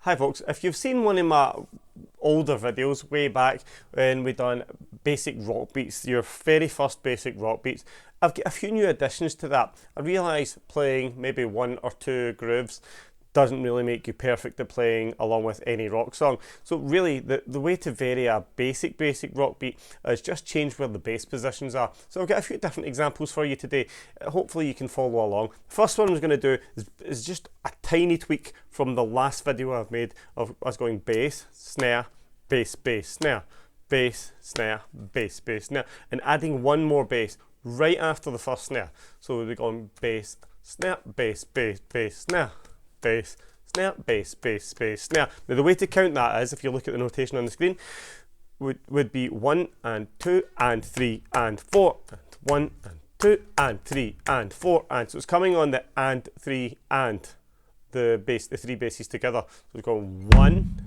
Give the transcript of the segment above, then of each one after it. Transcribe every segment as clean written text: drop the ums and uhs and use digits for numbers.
Hi folks, if you've seen one of my older videos way back when we done basic rock beats, your very first basic rock beats, I've got a few new additions to that. I realise playing maybe one or two grooves doesn't really make you perfect at playing along with any rock song. So really the way to vary a basic rock beat is just change where the bass positions are. So I've got a few different examples for you today. Hopefully you can follow along. The first one I'm going to do is just a tiny tweak from the last video I've made of us going bass, snare, bass, bass, snare, bass, snare, bass, bass, snare, and adding one more bass right after the first snare. So we're going bass, snare, bass, bass, bass, snare, bass, snare, bass, bass, bass, snare. Now the way to count that is, if you look at the notation on the screen, would be 1 and 2 and 3 and 4 and 1 and 2 and 3 and 4 and, so it's coming on the and 3 and the bass, the three basses together. So we're going 1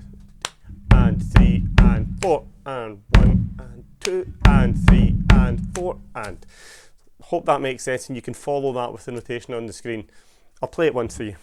and 3 and 4 and 1 and 2 and 3 and 4 and. Hope that makes sense and you can follow that with the notation on the screen. I'll play it once for you.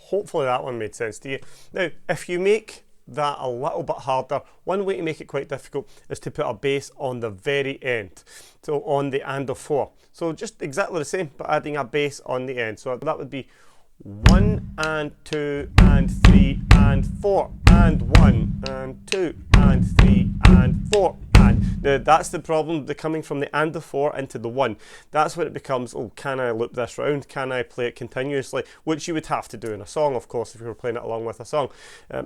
Hopefully that one made sense to you. Now, if you make that a little bit harder, one way to make it quite difficult is to put a bass on the very end, so on the and of 4. So just exactly the same, but adding a bass on the end. So that would be 1 and 2 and 3 and 4 and 1 and 2 and 3 and 4 and. Now that's the problem, the coming from the and of 4 into the 1. That's when it becomes, oh, can I loop this round? Can I play it continuously? Which you would have to do in a song, of course, if you were playing it along with a song.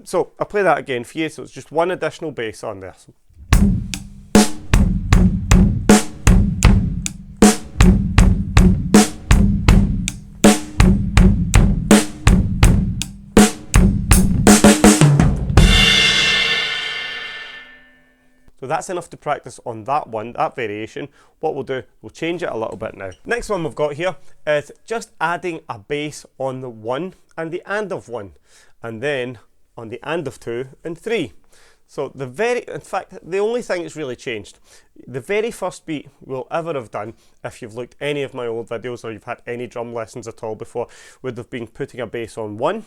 So I'll play that again for you. So it's just one additional bass on there. So that's enough to practice on that one, that variation. What we'll do, we'll change it a little bit now. Next one we've got here is just adding a bass on the 1 and the and of 1, and then on the and of 2 and 3. So in fact, the only thing that's really changed, the very first beat we'll ever have done, if you've looked any of my old videos or you've had any drum lessons at all before, would have been putting a bass on 1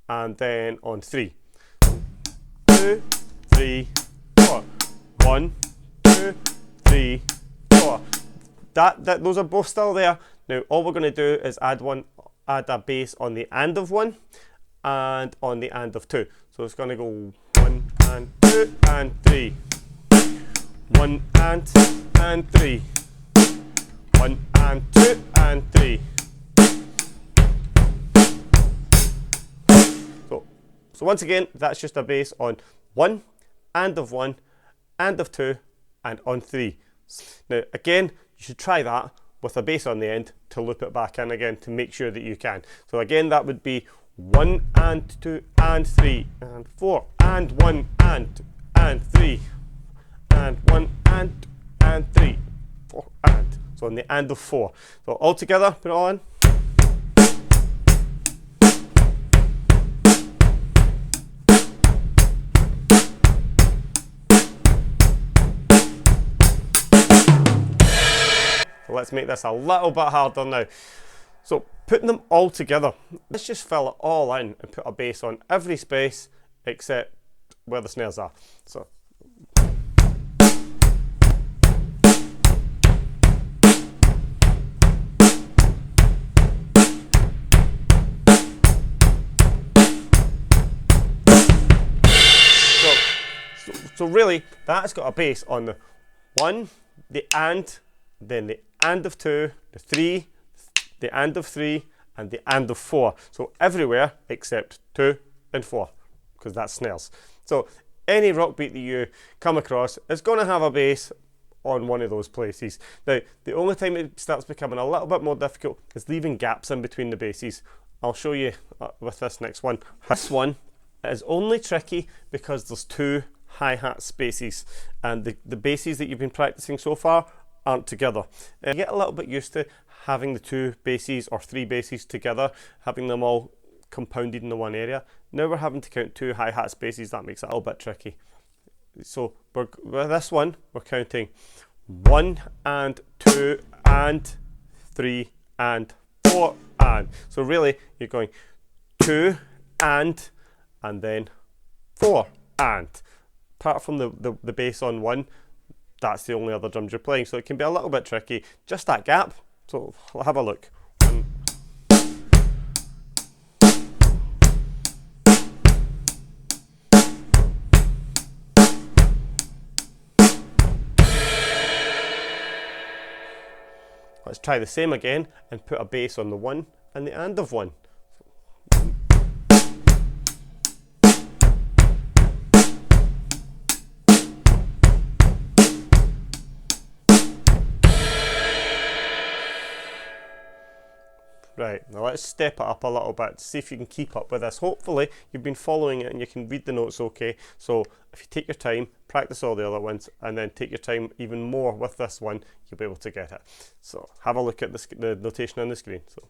and then on 3. 2, 3, 4. 1, 2, 3, 4. Those are both still there. Now all we're going to do is add a bass on the and of 1 and on the and of 2. So it's going to go 1 and 2 and 3. 1 and 3. 1 and 2 and 3. So once again, that's just a bass on 1 and of 1 and of 2 and on 3. Now again, you should try that with a bass on the end to loop it back in again to make sure that you can. So again, that would be 1 and 2 and 3 and 4 and 1 and 2 and 3 and 1 and 3, 4 and. So on the and of 4. So all together, put it all in. Let's make this a little bit harder now. So putting them all together, let's just fill it all in and put a bass on every space except where the snares are. So really, that's got a bass on the 1, the and, then the and of 2, the 3, the and of 3, and the and of 4. So everywhere except 2 and 4, because that's snares. So any rock beat that you come across is going to have a bass on one of those places. Now, the only time it starts becoming a little bit more difficult is leaving gaps in between the basses. I'll show you with this next one. This one is only tricky because there's 2 hi-hat spaces, and the basses that you've been practicing so far aren't together. You get a little bit used to having the 2 basses or 3 basses together, having them all compounded in the one area. Now we're having to count 2 hi-hat spaces. That makes it a little bit tricky. So with this one, we're counting 1 and 2 and 3 and 4 and. So really, you're going 2 and then 4 and. Apart from the bass on 1, that's the only other drums you're playing. So it can be a little bit tricky. Just that gap. So have a look. Let's try the same again and put a bass on the 1 and the and of 1. Right, now let's step it up a little bit, see if you can keep up with this. Hopefully you've been following it and you can read the notes okay. So if you take your time, practice all the other ones, and then take your time even more with this one, you'll be able to get it. So have a look at the notation on the screen. So.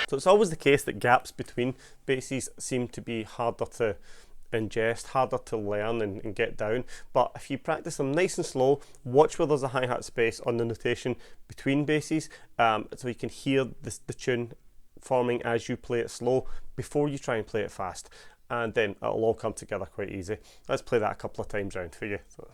So it's always the case that gaps between basses seem to be harder to ingest, harder to learn and get down. But if you practice them nice and slow, watch where there's a hi-hat space on the notation between basses, so you can hear the tune forming as you play it slow before you try and play it fast. And then it'll all come together quite easy. Let's play that a couple of times round for you. So.